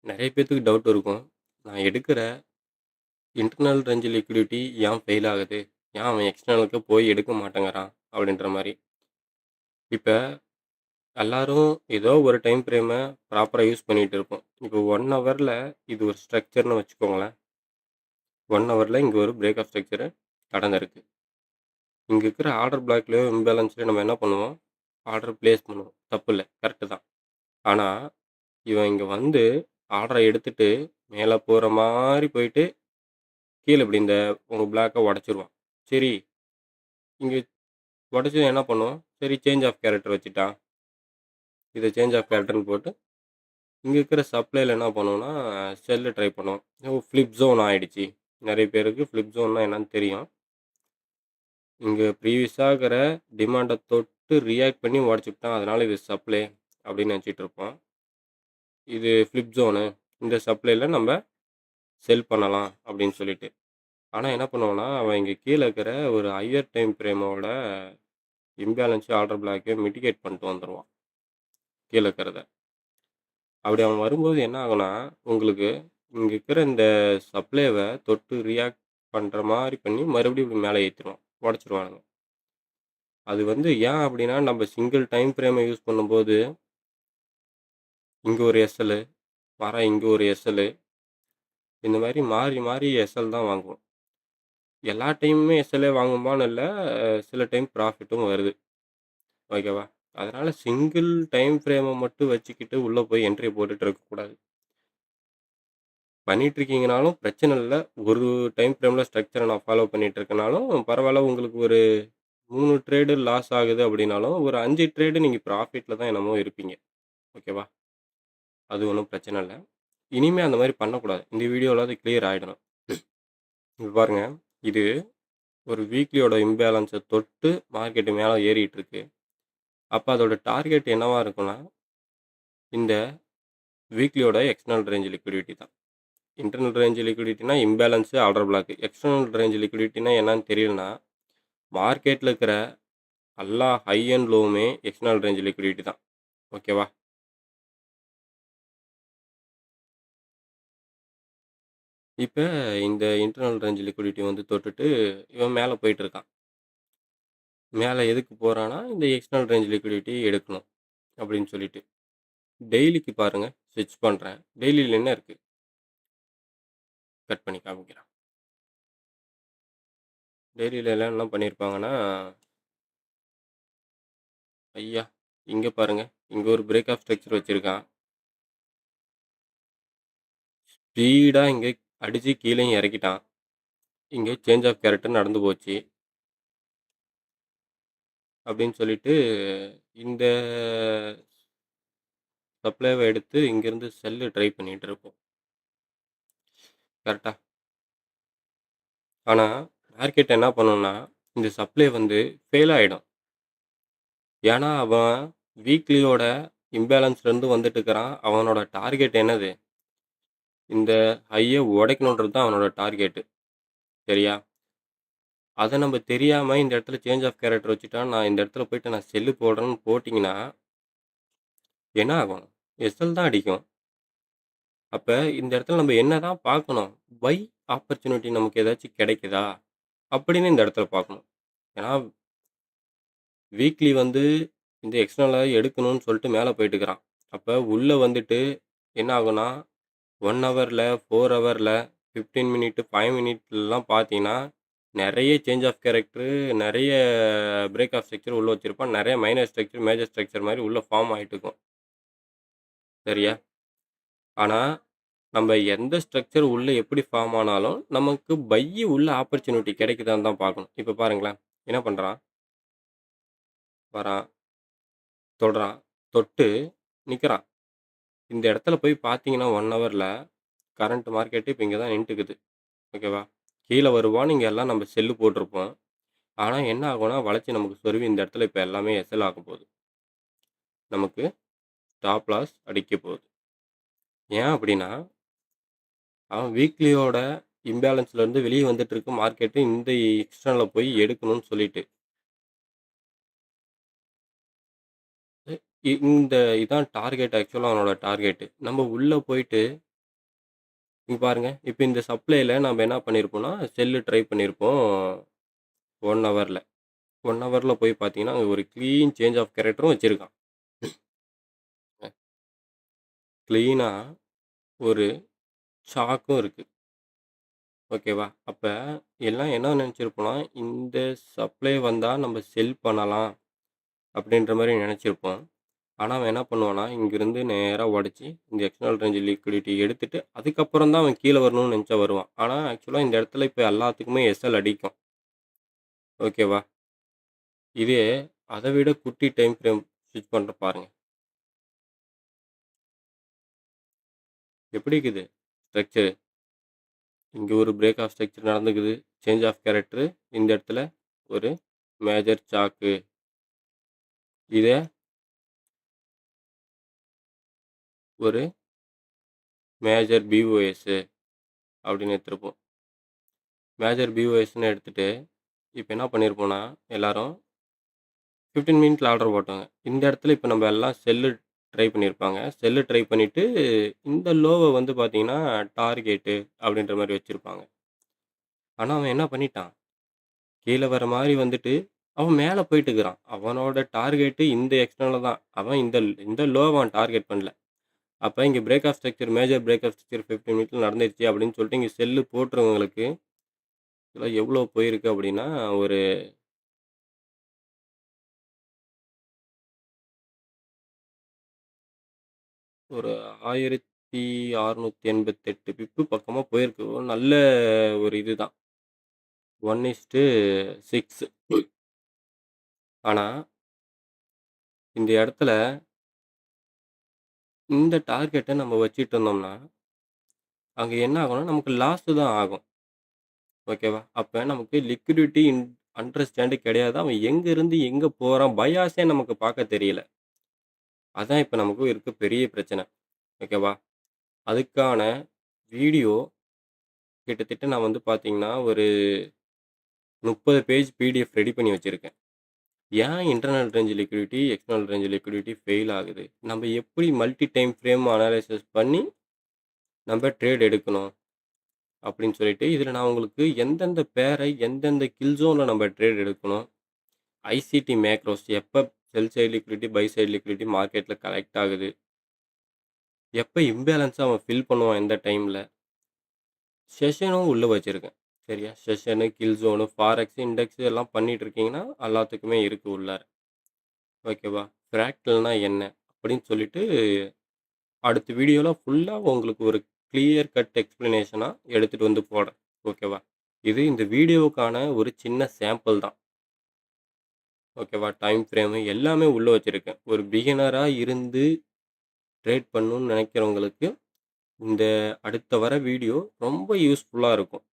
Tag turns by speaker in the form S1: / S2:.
S1: நெறைய பேத்துக்கு டவுட் இருக்கும். நான் எடுக்கிற இன்டர்னல் ரேஞ்ச் லிக்விடிட்டி ஏன் ஃபெயில் ஆகுது? ஏன் அவன் எக்ஸ்டர்னலுக்கு போய் எடுக்க மாட்டேங்கிறான்? அப்படின்ற மாரி. இப்ப எல்லாரும் ஏதோ ஒரு டைம் ஃப்ரேம ப்ராப்பரா யூஸ் பண்ணிட்டு இருப்போம். இப்போ 1 ஹவர்ல இது ஒரு ஸ்ட்ரக்சர்ன்னு வச்சுக்கோங்களேன். 1 ஹவர்ல இங்க ஒரு பிரேக் ஆஃப் ஸ்ட்ரக்சர் நடந்திருக்கு. இங்க இருக்கிற ஆர்டர் பிளாக்லயோ, இம்பேலன்ஸ்லயோ நம்ம என்ன பண்ணுவோம்? ஆர்டர் பிளேஸ் பண்ணுவோம். தப்பில்ல. கரெக்ட்டு தான். ஆனா, இவன் இங்க வந்து ஆர்டர எடுத்துட்டு மேல போற மாரி போயிட்டு கீழ இப்படி இந்த உங்க பிளாக்க உடைச்சுருவான். சரி, இங்க உடைச்சது என்ன பண்ணுவோம்? சரி சேஞ்ச் ஆஃப் கேரக்டர் வச்சுட்டான். இத சேஞ்ச் ஆஃப் கேரக்டர்ன்னு போட்டு, இங்க இருக்கிற சப்ளைல என்ன பண்ணுவோம்னா, செல்ல ட்ரை பண்ணுவோம். ஃபிளிப் ஜோன் ஆயிடுச்சு. நெறைய பேருக்கு ஃபிளிப் ஜோன்னா என்னன்னு தெரியும். இங்க ப்ரீவியஸா இருக்கிற டிமாண்ட தொட்டு ரியாக்ட் பண்ணி உடைச்சுப்புட்டான். அதனால இது சப்ளை அப்படின்னு நெனச்சுட்டு இருப்போம். இது ஃபிளிப் ஜோனு. இந்த சப்ளைல நம்ப செல் பண்ணலாம் அப்படின்னு சொல்லிட்டு. ஆனா என்ன பண்ணுவான்னா, அவன் இங்க கீழ இருக்கிற ஒரு ஹையர் டைம் ஃப்ரேமோட இம்பேலன்ஸ் ஆர்டர் பிளாக்க மிட்டிகேட் பண்ணிட்டு வந்துருவான். கீழ இருக்கிறத. அப்படி அவன் வரும்போது என்ன ஆகும்னா, உங்களுக்கு இங்க இருக்கிற இந்த சப்ளைவ தொட்டு ரியாக்ட் பண்ற மாரி பண்ணி மறுபடியும் இப்படி மேல ஏத்திருவான். உடைச்சுருவானுங்க. அது வந்து ஏன் அப்படின்னா, நம்ம சிங்கிள் டைம் ஃப்ரேம யூஸ் பண்ணும்போது, இங்க ஒரு எஸ்எல், மாறா இங்க ஒரு எஸ்எல் இந்த மாரி மாறி மாறி எஸ்எல் தான் வாங்குவோம். எல்லா டைமுமே எஸ்எல்லே வாங்குமான்னு இல்ல. சில டைம் ப்ராஃபிட்டும் வருது. ஓகேவா? அதனால சிங்கிள் டைம் ஃப்ரேம மட்டும் வச்சுக்கிட்டு உள்ள போய் என்ட்ரி போட்டுட்டு இருக்கக்கூடாது. பண்ணிட்டுருக்கீங்கனாலும் பிரச்சனை இல்ல. ஒரு டைம் ஃப்ரேம்ல ஸ்ட்ரக்சர நான் ஃபாலோ பண்ணிட்டு இருக்கனாலும் பரவால்ல. உங்களுக்கு ஒரு 3 ட்ரேடு லாஸ் ஆகுது அப்படின்னாலும், ஒரு 5 ட்ரேடு நீங்க ப்ராஃபிட்ல தான் என்னமோ இருப்பீங்க. ஓகேவா? அது ஒண்ணும் பிரச்சனை இல்ல. இனிமே அந்த மாரி பண்ணக்கூடாது. இந்த வீடியோல அது கிளியர் ஆயிடணும். இப்ப பாருங்க. இது ஒரு வீக்லியோட இம்பேலன்ஸ தொட்டு மார்க்கெட் மேல ஏறிட்டு இருக்கு. அப்ப அதோட டார்கெட் என்னவா இருக்கும்னா, இந்த வீக்லியோட எக்ஸ்டர்னல் ரேஞ்ச் லிக்விடிட்டி தான். இன்டர்னல் ரேஞ்ச் லிக்விடிட்டினா imbalance order block. External range லிக்விடிட்டினா என்னன்னு தெரியலனா, மார்க்கெட்ல இருக்கிற எல்லா ஹை அண்ட் லோவுமே எக்ஸ்டர்னல் ரேஞ்ச் லிக்விடிட்டி தான். ஓகேவா? இப்ப இந்த இன்டர்னல் ரேஞ்ச் லிக்விடிட்டி வந்து தொட்டுட்டு இவன் மேல போயிட்டு இருக்கான். மேல எதுக்கு போறான்னா, இந்த எக்ஸ்டர்னல் ரேஞ்ச் லிக்விடிட்டி எடுக்கணும் அப்படின்னு சொல்லிட்டு. டெய்லிக்கு பாருங்க ஸ்விட்ச் பண்றேன். டெய்லில என்ன இருக்கு? கட் பண்ணி காமிக்கிறேன். டெய்லில எல்லாம் என்ன பண்ணியிருப்பாங்கன்னா, ஐயா! இங்க பாருங்க. இங்க ஒரு பிரேக் ஆஃப் ஸ்ட்ரக்சர் வச்சிருக்கான். ஸ்பீடா இங்க அடிச்சு கீழயும் இறக்கிட்டான். இங்க சேஞ்ச் ஆஃப் கேரக்டர் நடந்து போச்சு. அப்படின்னு சொல்லிட்டு, இந்த சப்ளைவ எடுத்து இங்கேருந்து செல்ல ட்ரை பண்ணிட்டு இருப்போம். கரெக்ட்டா? ஆனா, மார்க்கெட் என்ன பண்ணும்னா, இந்த சப்ளை வந்து ஃபெயில் ஆயிடும். ஏன்னா, அவன் வீக்லியோட இம்பேலன்ஸ்லேருந்து வந்துட்டு இருக்கிறான். அவனோட டார்கெட் என்னது? இந்த ஹைய உடைக்கணுன்றது தான் அவனோட டார்கெட்டு. சரியா? அத நம்ம தெரியாம இந்த இடத்துல சேஞ்ச் ஆஃப் கேரக்டர் வச்சுட்டா, நான் இந்த இடத்துல போயிட்டு நான் செல்லு போடுறேன்னு போட்டீங்கன்னா, என்ன ஆகும்? எஸ்எல் தான் அடிக்கும். அப்ப இந்த இடத்துல நம்ம என்னதான் பார்க்கணும்? பை ஆப்பர்ச்சுனிட்டி நமக்கு ஏதாச்சும் கிடைக்குதா? அப்படின்னு இந்த இடத்துல பார்க்கணும். ஏன்னா, வீக்லி வந்து இந்த எக்ஸ்டர்னலா எடுக்கணும்னு சொல்லிட்டு மேல போயிட்டுருக்கிறான். அப்ப உள்ள வந்துட்டு என்ன ஆகும்னா, 1 ஹவர்ல, 4 ஹவர்ல, 15 மினிட், 5 மினிட்லாம் பார்த்தீங்கன்னா, நெறைய சேஞ்ச் ஆஃப் கேரக்டரு, நெறைய பிரேக் ஆஃப் ஸ்ட்ரக்சர் உள்ள வச்சிருப்பான். நெறைய மைனர் ஸ்ட்ரக்சர், மேஜர் ஸ்ட்ரக்சர் மாரி உள்ள ஃபார்ம் ஆயிட்டு இருக்கும். சரியா? ஆனா, நம்ம எந்த ஸ்ட்ரக்சர் உள்ள எப்படி ஃபார்ம் ஆனாலும், நமக்கு உள்ள ஆப்பர்ச்சுனிட்டி கிடைக்குதான்னு தான் பார்க்கணும். இப்ப பாருங்களேன், என்ன பண்றான்? வரான், தொடுறான், தொட்டு நிக்கிறான். இந்த இடத்துல போய் பார்த்தீங்கன்னா, 1 ஹவர்ல கரண்ட் மார்க்கெட் இப்ப இங்க தான் நின்ட்டுக்குது. ஓகேவா? கீழ வருவான்னு இங்க எல்லாம் நம்ம செல்லு போட்டிருப்போம். ஆனா என்ன ஆகும்னா, வளைச்சு நமக்கு சொருவி இந்த இடத்துல இப்ப எல்லாமே எஸ்எல் ஆகப்போகுது. நமக்கு ஸ்டாப் லாஸ் அடிக்கப் போகுது. ஏன் அப்படின்னா, அவன் வீக்லியோட இம்பேலன்ஸ்லேருந்து வெளிய வந்துட்டு இருக்கு மார்க்கெட்டு இந்த எக்ஸ்டர்னல்ல போய் எடுக்கணும்னு சொல்லிட்டு. இந்த இதான் டார்கெட் ஆக்சுவலா அவனோட டார்கெட்டு. நம்ம உள்ள போயிட்டு இங்க பாருங்க. இப்ப இந்த சப்ளைல நம்ம என்ன பண்ணியிருப்போம்னா, செல்லு ட்ரை பண்ணியிருப்போம் 1 ஹவர்ல. 1 ஹவர்ல போய் பார்த்தீங்கன்னா, அங்க ஒரு கிளீன் சேஞ்ச் ஆஃப் கேரக்டரும் வச்சிருக்கான். கிளீனா ஒரு சாக்கும் இருக்கு. ஓகேவா? அப்ப எல்லாம் என்ன நெனச்சிருப்போம்னா, இந்த சப்ளை வந்தா நம்ம செல் பண்ணலாம் அப்படின்ற மாரி நெனச்சிருப்போம். ஆனா, அவன் என்ன பண்ணுவான்னா, இங்கிருந்து நேரா உடைச்சு, இந்த எக்ஸ்டர்னல் ரேஞ்ச் லிக்விடிட்டி எடுத்துட்டு, அதுக்கப்புறம் தான் அவன் கீழ வரணும்னு நெனச்சா வருவான். ஆனா, ஆக்சுவலா இந்த இடத்துல இப்ப எல்லாத்துக்குமே எஸ்எல் அடிக்கும். ஓகேவா? இதே அத விட குட்டி டைம் ஃப்ரேம் ஸ்விட்ச் பண்ற பாருங்க. எப்படி இருக்குது ஸ்ட்ரக்சர்? இங்க ஒரு பிரேக் ஆஃப் ஸ்ட்ரக்சர் நடந்துக்குது. சேஞ்ச் ஆஃப் கேரக்டர் இந்த இடத்துல ஒரு மேஜர் சாக்கு. இதே ஒரு மேஜர் பிஓஎஸ் அப்படின்னு எடுத்திருப்போம். மேஜர் பிஓஎஸ்ன்னு எடுத்துட்டு, இப்ப என்ன பண்ணியிருப்போம்னா, எல்லாரும் 15 மினிட்ல ஆர்டர் போட்டாங்க. இந்த இடத்துல இப்ப நம்ம எல்லாம் செல்லு ட்ரை பண்ணியிருப்பாங்க. செல்லு ட்ரை பண்ணிட்டு, இந்த லோவ வந்து பார்த்தீங்கன்னா, டார்கெட்டு அப்படின்ற மாரி வச்சிருப்பாங்க. ஆனா, அவன் என்ன பண்ணிட்டான், கீழ வர மாரி வந்துட்டு, அவன் மேல போயிட்டுருக்கிறான். அவனோட டார்கெட்டு இந்த எக்ஸ்டர்னல்ல தான். அவன் இந்த லோவ அவன் டார்கெட் பண்ணல. அப்ப இங்க break of structure major break of structure 15 மினிட்ல நடந்துருச்சு அப்படின்னு சொல்லிட்டு, இங்க செல்லு போட்டுறவங்களுக்கு இதெல்லாம் எவ்வளோ போயிருக்கு அப்படின்னா, ஒரு ஒரு 1688 பிப்பு பக்கமா போயிருக்கு. ஒரு நல்ல ஒரு இதுதான். 1:6. ஆனா, இந்த இடத்துல இந்த டார்கெட்ட நம்ம வச்சுட்டு இருந்தோம்னா, அங்க என்ன ஆகும்னா, நமக்கு லாஸ் தான் ஆகும். ஓகேவா? அப்ப நமக்கு லிக்விடிட்டி அண்டர்ஸ்டாண்ட் கிடையாது. அவன் எங்கேருந்து எங்க போறான்? பயாஸே நமக்கு பார்க்க தெரியல. அதான் இப்ப நமக்கு இருக்க பெரிய பிரச்சனை. ஓகேவா? அதுக்கான வீடியோ கிட்டத்தட்ட நான் வந்து பார்த்தீங்கன்னா, ஒரு 30 பேஜ் பிடிஎஃப் ரெடி பண்ணி வச்சிருக்கேன். ஏன் internal range liquidity, external range liquidity fail ஆகுது? நம்ம எப்படி மல்டி டைம் ஃப்ரேம் அனாலிசிஸ் பண்ணி நம்ம ட்ரேட் எடுக்கணும்? அப்படின்னு சொல்லிட்டு, இதில நான் உங்களுக்கு எந்தெந்த பேரை, எந்தெந்த கில் ஜோன்ல நம்ம ட்ரேட் எடுக்கணும்? ஐசிடி மேக்ரோஸ் எப்ப sell side liquidity, buy side liquidity மார்க்கெட்ல கலெக்ட் ஆகுது? எப்ப இம்பேலன்ஸா அவன் ஃபில் பண்ணுவான் எந்த டைம்ல? செஷனும் உள்ள வச்சிருக்கேன். சரியா? செஷனு, கில் ஜோனு, ஃபாரெக்ஸ், இண்டெக்ஸ் எல்லாம் பண்ணிட்டு இருக்கீங்கன்னா, எல்லாத்துக்குமே இருக்கு உள்ளார. ஓகேவா? ஃப்ராக்டல்னா என்ன? அப்படின்னு சொல்லிட்டு, அடுத்த வீடியோல ஃபுல்லா உங்களுக்கு ஒரு கிளியர் கட் எக்ஸ்ப்ளனேஷனா எடுத்துட்டு வந்து போடுறேன். ஓகேவா? இது இந்த வீடியோவுக்கான ஒரு சின்ன சாம்பிள் தான். ஓகேவா? டைம் ஃப்ரேமு எல்லாமே உள்ள வச்சிருக்கேன். ஒரு பிகினரா இருந்து ட்ரேட் பண்ணணும்னு நினைக்கிறவங்களுக்கு, இந்த அடுத்த வர வீடியோ ரொம்ப யூஸ்ஃபுல்லா இருக்கும்.